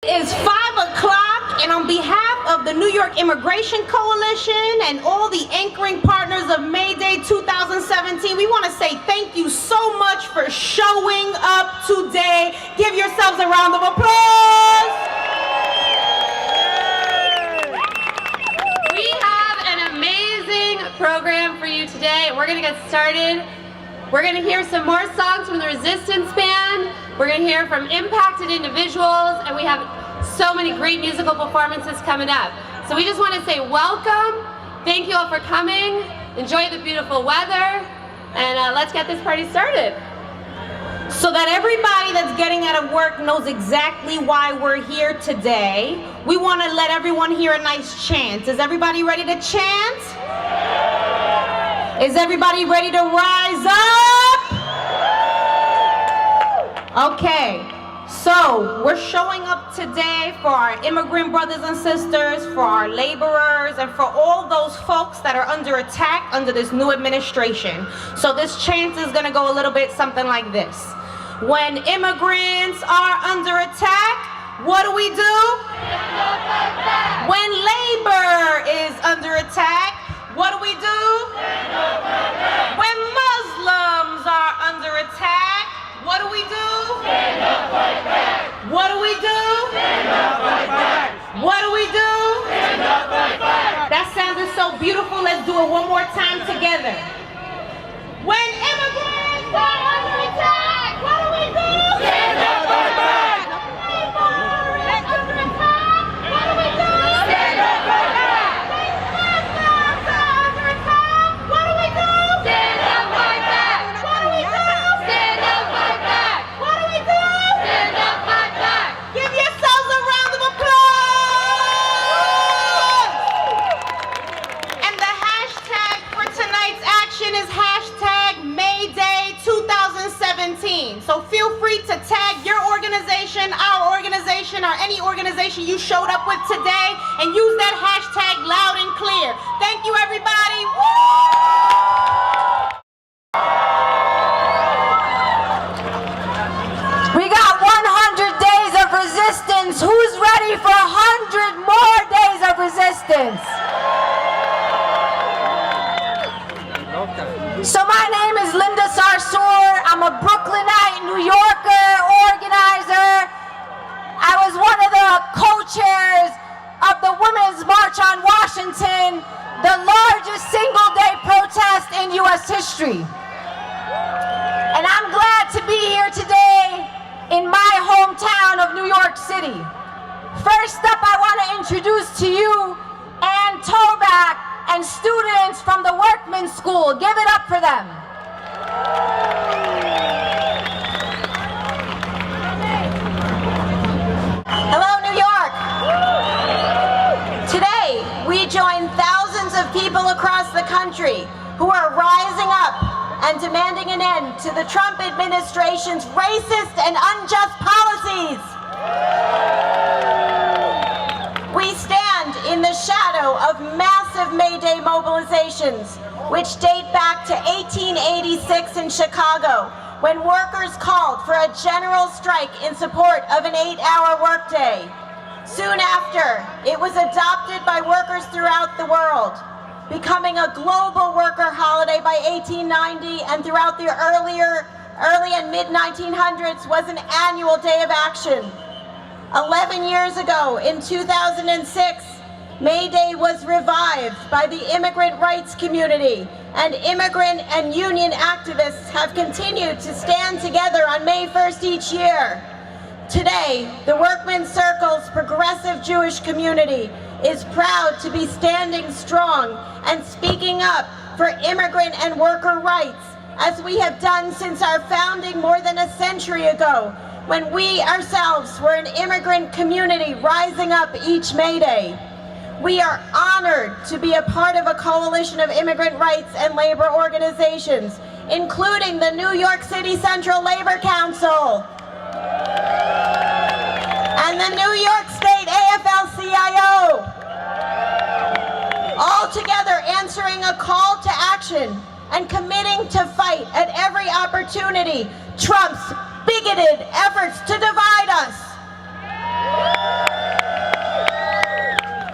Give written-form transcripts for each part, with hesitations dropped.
It is 5 o'clock, and on behalf of the New York Immigration Coalition and all the anchoring partners of May Day 2017, we want to say thank you so much for showing up today. Give yourselves a round of applause. We have an amazing program for you today. We're going to get started. We're going to hear some more songs from the Resistance Band. We're going to hear from impacted individuals, and we have so many great musical performances coming up. So we just want to say welcome. Thank you all for coming. Enjoy the beautiful weather, and let's get this party started. So that everybody that's getting out of work knows exactly why we're here today, we want to let everyone hear a nice chant. Is everybody ready to chant? Is everybody ready to rise up? Okay. So, we're showing up today for our immigrant brothers and sisters, for our laborers, and for all those folks that are under attack under this new administration. So this chant is going to go a little bit something like this. When immigrants are under attack, what do we do? When labor is under attack, what do we do? When Muslims are under attack, what do we do? Stand up, fight back. What do we do? Stand up, fight back. What do we do? Stand up, fight back. That sounded so beautiful. Let's do it one more time together. When immigrants are under attack, what do we do? Stand up, fight back. Labor is under attack. What do we do? Stand up, fight back. Muslims are under attack. What do we do? Stand up, fight back. What do we do? Stand up, fight back. What do we do? Stand up, fight back. Give yourselves a round of applause. And the hashtag for tonight's action is hashtag Mayday 2017. So feel free to tag your organization, our organization, or any organization you showed up with today, and use that hashtag loud and clear. Thank you, everybody. We got 100 days of resistance. Who's ready for 100 more days of resistance? So my name is Linda Sarsour. I'm a Brooklynite, New Yorker, organizer. I was one of the co-chairs of the Women's March on Washington, the largest single-day protest in U.S. history. And I'm glad to be here today in my hometown of New York City. First up, I want to introduce to you Ann Toback and students from the Workman School. Give it up for them. Hello, New York. Today, we join thousands of people across the country who are rising up and demanding an end to the Trump administration's racist and unjust policies. We stand in the shadow of massive May Day mobilizations, which date back to 1886 in Chicago, when workers called for a general strike in support of an 8-hour workday. Soon after, it was adopted by workers throughout the world, becoming a global worker holiday by 1890, and throughout the early and mid-1900s was an annual day of action. 11 years ago, in 2006, May Day was revived by the immigrant rights community, and immigrant and union activists have continued to stand together on May 1st each year. Today, the Workmen's Circle's progressive Jewish community is proud to be standing strong and speaking up for immigrant and worker rights, as we have done since our founding more than a century ago, when we ourselves were an immigrant community rising up each May Day. We are honored to be a part of a coalition of immigrant rights and labor organizations, including the New York City Central Labor Council and the New York State AFL-CIO, all together answering a call to action and committing to fight at every opportunity Trump's bigoted efforts to divide us.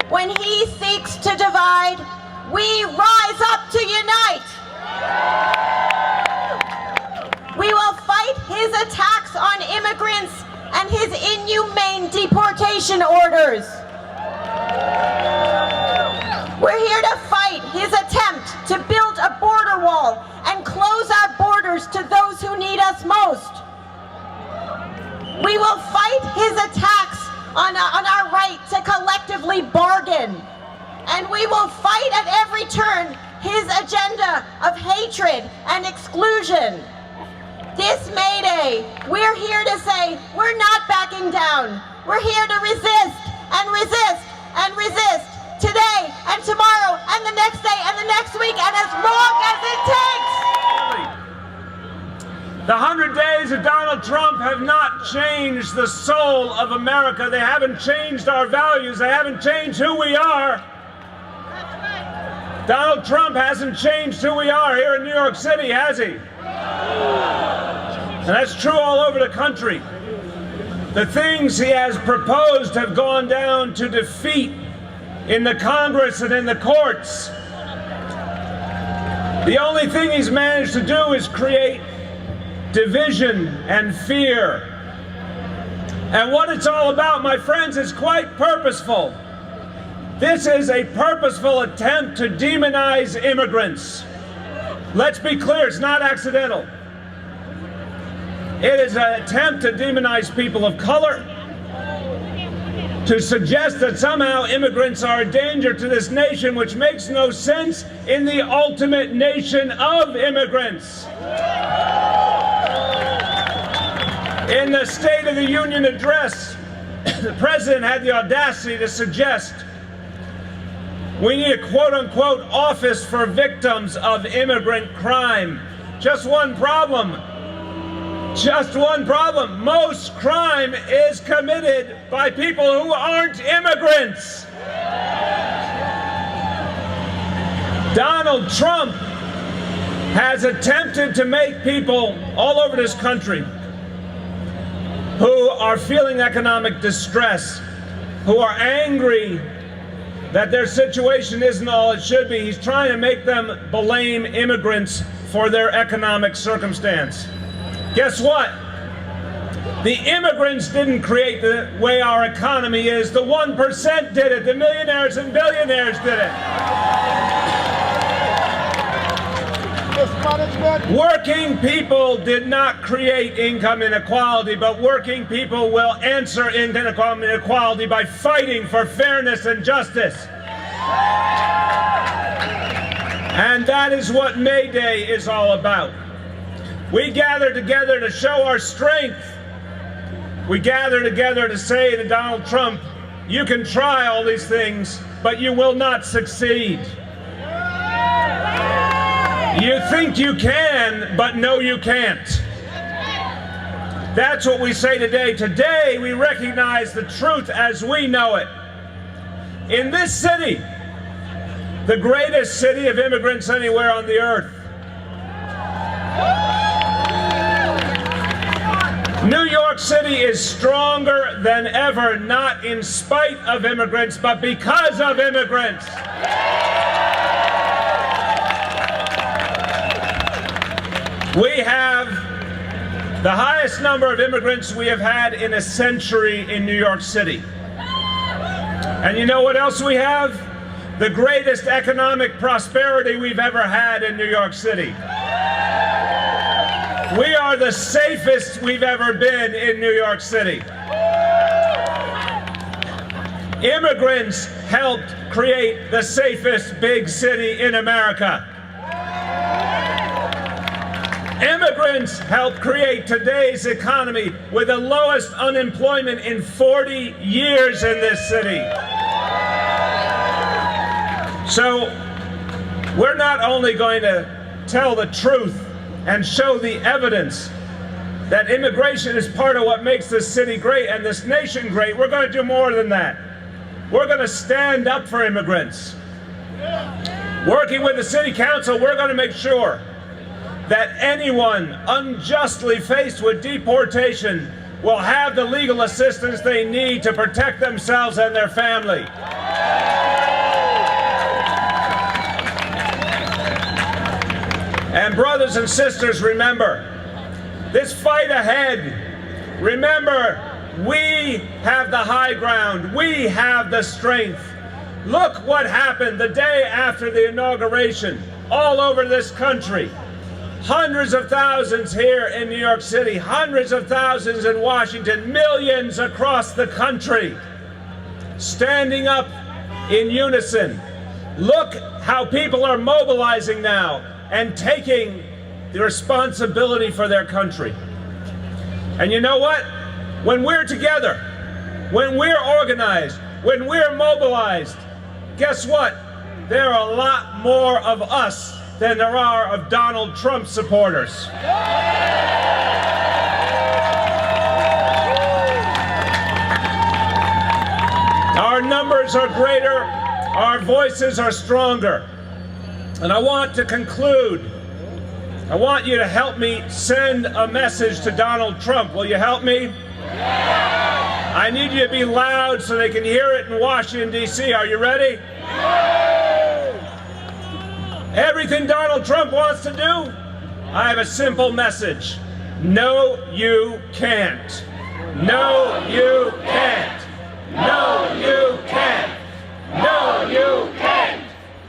When he seeks to divide, we rise up to unite. We will fight his attacks on immigrants and his inhumane deportation orders. We're here to fight his attempt to build a border wall and close our borders to those who need us most. We will fight his attacks on our right to collectively bargain. And we will fight at every turn his agenda of hatred and exclusion. This May Day, we're here to say we're not backing down. We're here to resist and resist and resist today and tomorrow and the next day and the next week and as long as it takes. The 100 days of Donald Trump have not changed the soul of America. They haven't changed our values. They haven't changed who we are. Donald Trump hasn't changed who we are here in New York City, has he? And that's true all over the country. The things he has proposed have gone down to defeat in the Congress and in the courts. The only thing he's managed to do is create division and fear. And what it's all about, my friends, is quite purposeful. This is a purposeful attempt to demonize immigrants. Let's be clear, it's not accidental. It is an attempt to demonize people of color, to suggest that somehow immigrants are a danger to this nation, which makes no sense in the ultimate nation of immigrants. In the State of the Union address, the president had the audacity to suggest we need a quote-unquote office for victims of immigrant crime. Just one problem. Just one problem. Most crime is committed by people who aren't immigrants. Donald Trump has attempted to make people all over this country who are feeling economic distress, who are angry that their situation isn't all it should be. He's trying to make them blame immigrants for their economic circumstance. Guess what? The immigrants didn't create the way our economy is. The 1% did it. The millionaires and billionaires did it. Working people did not create income inequality, but working people will answer income inequality by fighting for fairness and justice. And that is what May Day is all about. We gather together to show our strength. We gather together to say to Donald Trump, you can try all these things, but you will not succeed. You think you can, but no, you can't. That's what we say today. Today, we recognize the truth as we know it. In this city, the greatest city of immigrants anywhere on the earth, New York City is stronger than ever, not in spite of immigrants, but because of immigrants. We have the highest number of immigrants we have had in a century in New York City. And you know what else we have? The greatest economic prosperity we've ever had in New York City. We are the safest we've ever been in New York City. Immigrants helped create the safest big city in America. Immigrants helped create today's economy with the lowest unemployment in 40 years in this city. So we're not only going to tell the truth and show the evidence that immigration is part of what makes this city great and this nation great, we're going to do more than that. We're going to stand up for immigrants. Working with the City Council, we're going to make sure that anyone unjustly faced with deportation will have the legal assistance they need to protect themselves and their family. And brothers and sisters, remember, this fight ahead, remember, we have the high ground. We have the strength. Look what happened the day after the inauguration all over this country. Hundreds of thousands here in New York City, hundreds of thousands in Washington, millions across the country, standing up in unison. Look how people are mobilizing now and taking the responsibility for their country. And you know what? When we're together, when we're organized, when we're mobilized, guess what? There are a lot more of us than there are of Donald Trump supporters. Our numbers are greater, our voices are stronger. And I want to conclude. I want you to help me send a message to Donald Trump. Will you help me? I need you to be loud so they can hear it in Washington, D.C. Are you ready? Everything Donald Trump wants to do, I have a simple message. No, you can't. No, you can't. No, you can't. No, you can't.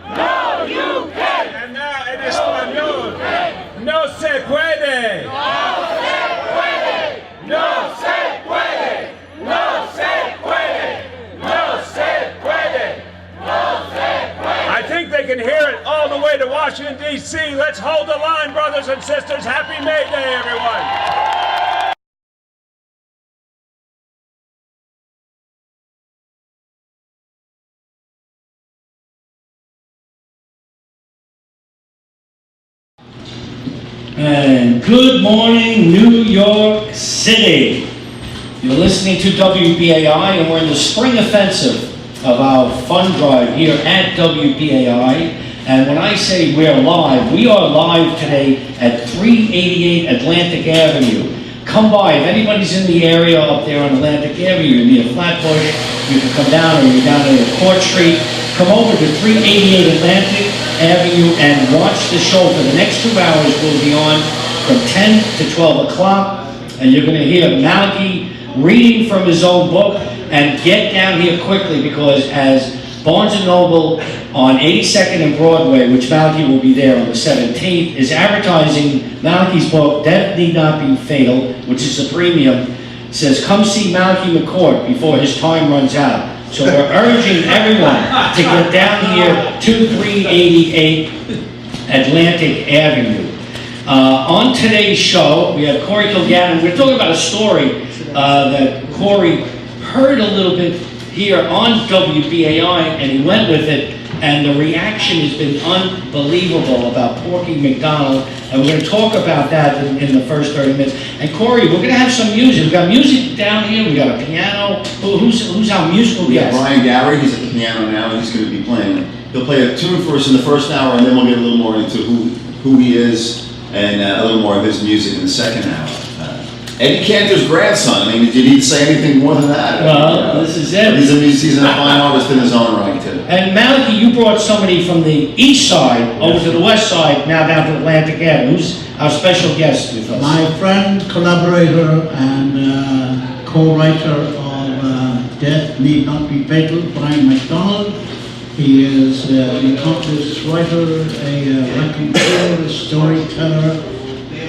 No, you can't. And now en español. No se puede. No se puede. No se puede. No se puede. No se puede. No se puede. I think they can hear it all the way to Washington, D.C. Let's hold the line, brothers and sisters. Happy May Day, everyone. And good morning, New York City. You're listening to WBAI, and we're in the spring offensive of our fund drive here at WBAI. And when I say we're live, we are live today at 388 Atlantic Avenue. Come by. If anybody's in the area up there on Atlantic Avenue, you're near Flatbush, you can come down, or you're down at Court Street. Come over to 388 Atlantic Avenue and watch the show for the next 2 hours. We'll be on from 10 to 12 o'clock, and you're going to hear Malky reading from his own book. And get down here quickly, because as Barnes & Noble on 82nd and Broadway, which Malky will be there on the 17th, is advertising Malky's book, Death Need Not Be Fatal, which is a premium, says, come see Malky McCourt before his time runs out. So we're urging everyone to get down here to 388 Atlantic Avenue. On today's show, we have Corey Kilgannon. We're talking about a story that Corey heard a little bit here on WBAI, and he went with it, and the reaction has been unbelievable about Porky McDonald, and we're going to talk about that in the first 30 minutes. And Corey, we're going to have some music. We've got music down here, we got a piano. Who's our musical guest? Brian Gowrie, he's at the piano now, and he's going to be playing. He'll play a tune for us in the first hour, and then we'll get a little more into who he is, and a little more of his music in the second hour. Eddie Cantor's grandson. I mean, did you need to say anything more than that? Well, this is it. He's a fine artist in his own right, too. And Malky, you brought somebody from the east side over to the west side, now down to Atlantic Avenue. Who's our special guest with us? My friend, collaborator, and co-writer of Death Need Not Be Fatal, Brian McDonald. He is an accomplished writer, a raconteur, a storyteller,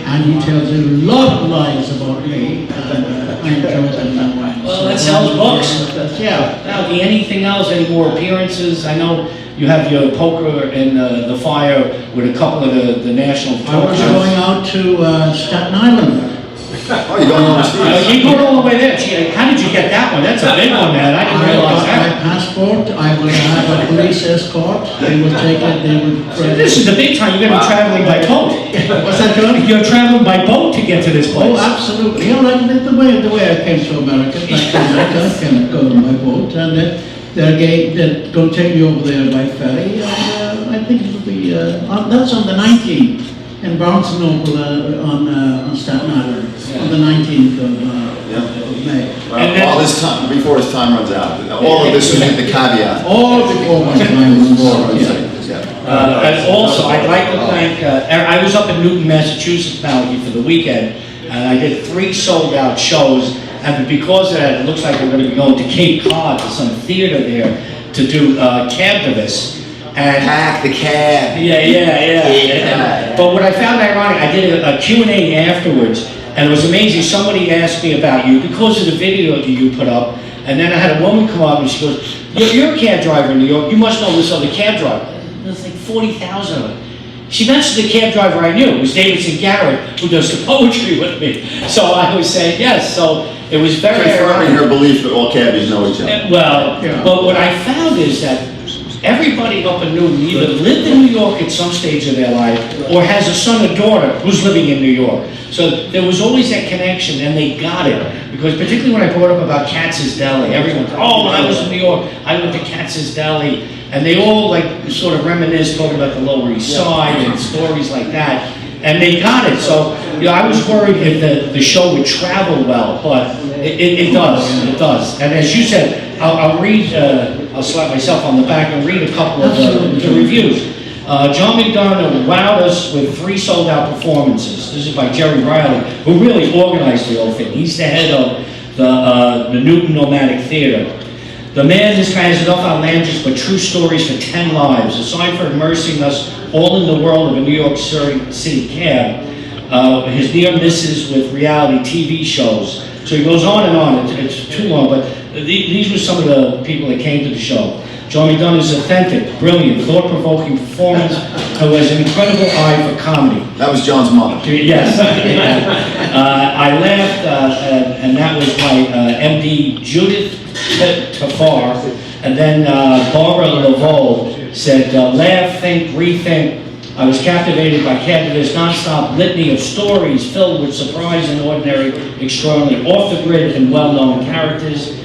and he tells a lot of lies about me, and I enjoy them. Well, that sells books. Yeah. Malky, anything else? Any more appearances? I know you have your poker in the fire with a couple of the national I was going out to Staten Island. Oh, you're going overseas? You go all the way there. Gee, how did you get that one? That's a big one, man. I didn't realize got that. my passport. I will have a police escort. They will take it. They will. This is the big time. You're going to be traveling by boat. What's that, John? You're traveling by boat to get to this place. Oh, absolutely. You know, like the way I came to America, I cannot go on my boat, and they're going to take me over there by ferry. And I think it'll be that's on the 19th in Barnes & Noble on Staten Island on the 19th of May. Well, before his time runs out. All of this was with the caveat. All before my time was over. Yeah. And also, I'd like to thank, I was up in Newton, Massachusetts, Malachy, for the weekend, and I did 3 sold-out shows, and because of that, it looks like we're going to be going to Cape Cod, to some theater there, to do Cab-Divus. And Hack the cab. Yeah. But what I found ironic, I did a Q&A afterwards, and it was amazing. Somebody asked me about you because of the video that you put up, and then I had a woman come up and she goes, you're a cab driver in New York, you must know this other cab driver. There's like 40,000 of them. She mentioned the cab driver I knew. It was Davidson Garrett, who does the poetry with me. So I was saying yes. So it was very confirming her belief that all cabbies know each other. Well, but what I found is that everybody up in Newton either lived in New York at some stage of their life or has a son or daughter who's living in New York. So there was always that connection, and they got it. Because particularly when I brought up about Katz's Deli, everyone, oh, when I was in New York, I went to Katz's Deli. And they all like sort of reminisce, talking about the Lower East Side and stories like that. And they got it. So, I was worried if the show would travel well, but it does. And as you said, I'll read, I'll slap myself on the back and read a couple of the reviews. John McDonough wowed us with 3 sold-out performances. This is by Jerry Riley, who really organized the whole thing. He's the head of the Newton Nomadic Theater. The man, this guy has enough outlandish but true stories for 10 lives. Aside from immersing us all in the world of a New York City cab, his near misses with reality TV shows. So he goes on and on. It's too long, but these were some of the people that came to the show. John McDonough is authentic, brilliant, thought-provoking performance, who has an incredible eye for comedy. That was John's mother. Yes. I laughed, and that was by MD Judith Tafar, and then Barbara Laveau said, laugh, think, rethink. I was captivated by Cab-Divus' non-stop litany of stories filled with surprise and ordinary, extraordinary, off-the-grid and well-known characters.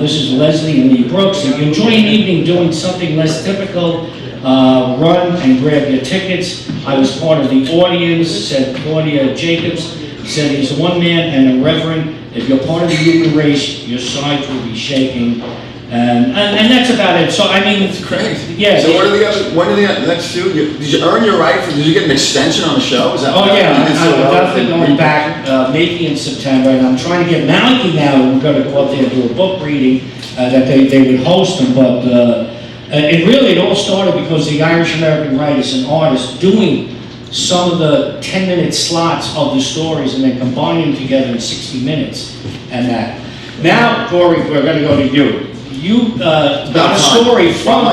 This is Leslie and Lee Brooks. If you enjoy an evening doing something less typical, run and grab your tickets. I was part of the audience, said Claudia Jacobs. Said he's a one man and a reverend. If you're part of the human race, your sides will be shaking. And that's about it. So I mean, it's crazy. Yeah. So when are the next 2? Did you earn your right? Did you get an extension on the show? Is that I'm definitely going back maybe in September, and I'm trying to get Malachy now. We're going to go up there and do a book reading that they would host them. But it all started because the Irish American writers and artists doing some of the 10-minute slots of the stories and then combining them together in 60 minutes and that. Now, Corey, we're going to go to you. You got a story from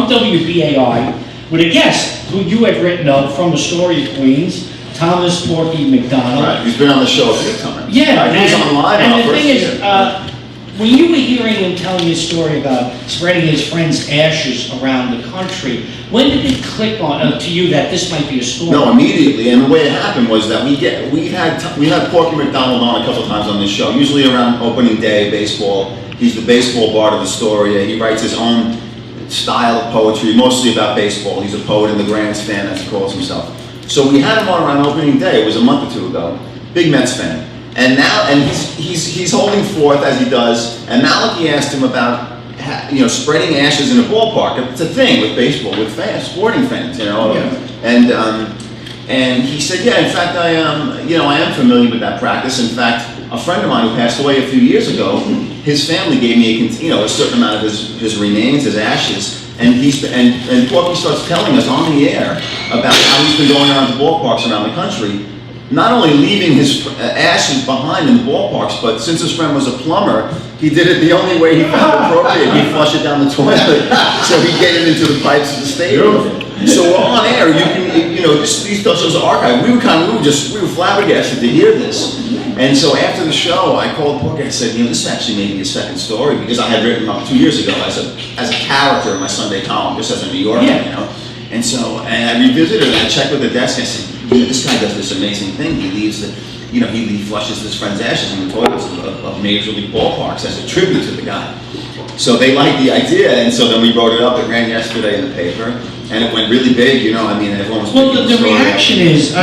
WBAI with a guest who you had written up from the story of Queens, Thomas Porky McDonald. Right, he's been on the show a few times. Yeah, he was on live. And the thing is, when you were hearing him telling his story about spreading his friend's ashes around the country, when did it click on to you that this might be a story? No, immediately. And the way it happened was that we had Porky McDonald on a couple of times on this show, usually around opening day, baseball. He's the baseball part of the story. He writes his own style of poetry, mostly about baseball. He's a poet and the grandstand, as he calls himself. So we had him on around opening day. It was a month or 2 ago. Big Mets fan. And now, he's holding forth as he does. And Malachy asked him about, spreading ashes in a ballpark. It's a thing with baseball, with fans, sporting fans, Yeah. And he said, yeah, in fact, I am familiar with that practice. In fact, a friend of mine who passed away a few years ago, his family gave me a certain amount of his remains, his ashes. And Porky starts telling us on the air about how he's been going around the ballparks around the country, not only leaving his ashes behind in the ballparks, but since his friend was a plumber, he did it the only way he found appropriate. He'd flush it down the toilet, so he'd get it into the pipes of the stadium. So we're on air. You can, these shows are archived. We were flabbergasted to hear this. And so after the show, I called Porky. I said, this actually may be a second story because I had written up 2 years ago as a character in my Sunday column, just as a New Yorker, And so, and I revisited it. I checked with the desk. I said, this guy does this amazing thing. He leaves he flushes his friend's ashes in the toilets of major league ballparks as a tribute to the guy. So they liked the idea, and so then we wrote it up. It ran yesterday in the paper, and it went really big. Everyone was. Well, the reaction is,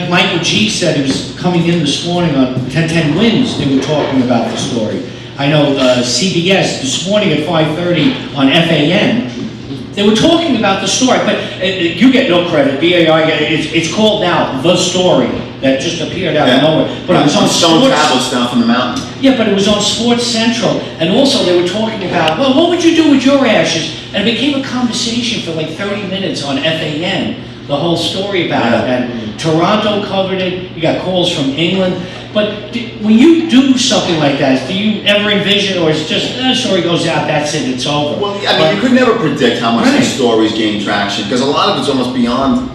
Michael G said he was coming in this morning on 1010 Wins. They were talking about the story. I know CBS this morning at 5:30 on FAN They were talking about the story, but you get no credit. BAI, it's called now The Story, that just appeared out of nowhere. But it was on Stone Sports. tablets down from the mountain. Yeah, but it was on Sports Central, and also they were talking about, well, what would you do with your ashes? And it became a conversation for like 30 minutes on FAN, the whole story about it. And Toronto covered it. You got calls from England. But when you do something like that, do you ever envision, or it's just, the story goes out, that's it, it's over? Well, I mean, you could never predict how much these stories gain traction, because a lot of it's almost beyond,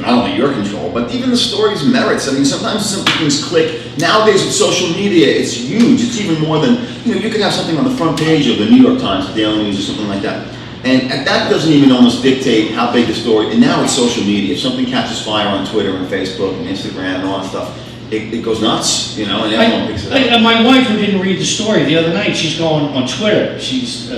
I don't know, your control, but even the story's merits. I mean, sometimes simple things click. Nowadays with social media, it's huge. It's even more than, you could have something on the front page of the New York Times, the Daily News, or something like that. And that doesn't even almost dictate how big the story, and now it's social media. If something catches fire on Twitter and Facebook and Instagram and all that stuff, it goes nuts, and everyone picks it up. My wife, who didn't read the story the other night, she's going on Twitter. She's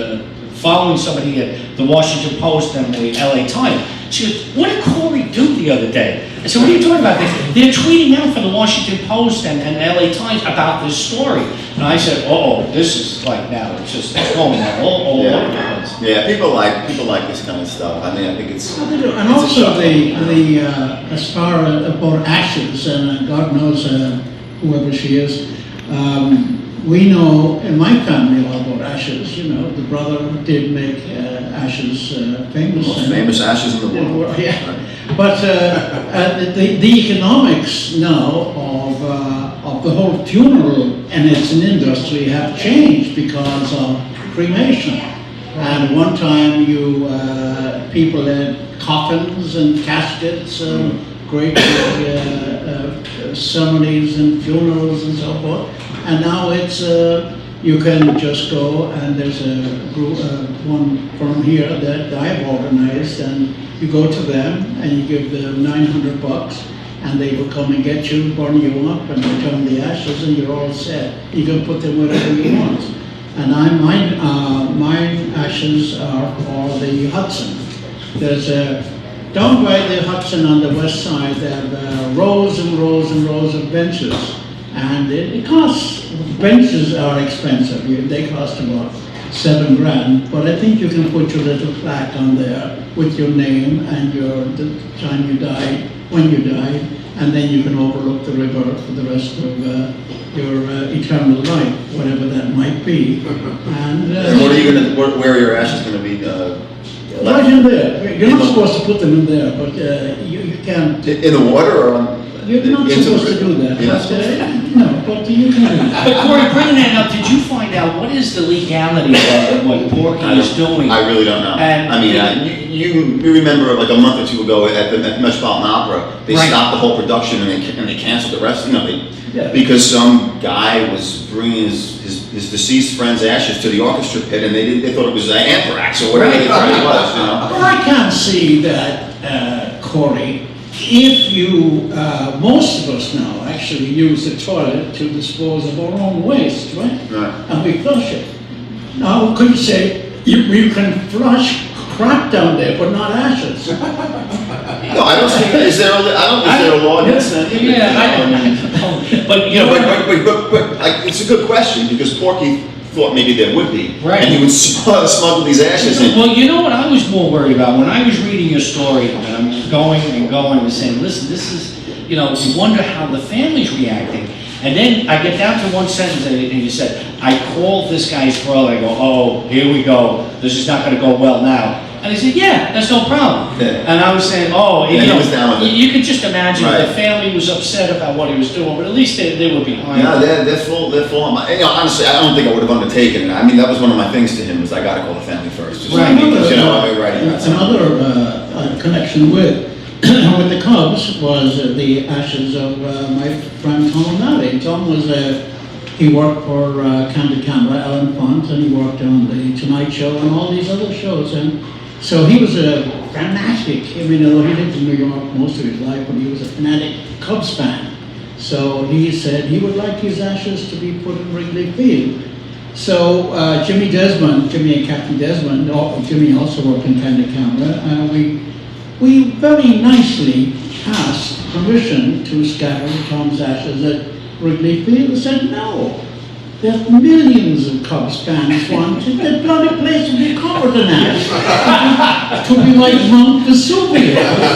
following somebody at the Washington Post and the LA Times. She goes, what did Corey do the other day? I said, what are you talking about? They're tweeting out for the Washington Post and LA Times about this story. And I said, this is like now, it's going all over the place. Yeah, people like this kind of stuff. I mean, I think it's... And also as far about ashes, and God knows whoever she is, we know in my family all about ashes. The brother did make ashes famous. Most famous ashes in the world. Yeah. But the economics now of the whole funeral, and it's an industry, have changed because of cremation. And one time people had coffins and caskets, great ceremonies and funerals and so forth. And now it's, you can just go, and there's a group, one firm here that I've organized, and you go to them and you give them $900, and they will come and get you, burn you up, and return the ashes, and you're all set. You can put them wherever you want. And mine ashes are for the Hudson. There's down by the Hudson on the west side, there are rows and rows and rows of benches. And it costs, benches are expensive. They cost about $7,000, but I think you can put your little plaque on there with your name and the time you died, when you died, and then you can overlook the river for the rest of your eternal life, whatever that might be. And what are you going to? Where are your ashes going to be? Right in there. You're not supposed to put them in there, but you can. In the water or on? You're not supposed to do that. No, but you can do that. But Corey, bringing that up, did you find out what is the legality of what Porky is doing? I really don't know. And I mean, you remember like a month or two ago at the Metropolitan Opera, they stopped the whole production and they canceled the rest. Because some guy was bringing his deceased friend's ashes to the orchestra pit, and they thought it was anthrax or whatever they thought it was. Well, I can't see that, Corey. If you, most of us now actually use the toilet to dispose of our own waste, right? And we flush it. Now, could you say you can flush crap down there, but not ashes? No, I don't see. Is there a law against that? Yeah, but like, it's a good question, because Porky thought maybe there would be, right? And he would smuggle these ashes in. Well, you know what I was more worried about when I was reading your story, and I'm going and saying, listen, this is, you wonder how the family's reacting. And then I get down to one sentence, and you said, I called this guy's brother. I go, oh, here we go. This is not going to go well now. And he said, yeah, that's no problem. Yeah. And I was saying, oh, he was down with it. You could just imagine if the family was upset about what he was doing, but at least they were behind. No, they're full on my, honestly, I don't think I would have undertaken it. I mean, that was one of my things to him, was I got to call the family first. Just Another connection with the Cubs was the ashes of my friend Tom O'Malley. Tom was he worked for Candid Camera, Alan Font, and he worked on the Tonight Show and all these other shows. And so he was a fanatic. I mean, although he lived in New York most of his life, but he was a fanatic Cubs fan. So he said he would like his ashes to be put in Wrigley Field. So Jimmy and Captain Desmond, Jimmy also worked in Candid Camera, we very nicely asked permission to scatter Tom's ashes at Wrigley Field. He said no. There's millions of Cubs fans wanted. The bloody place would be covered in that. To be like Mount Vesuvius.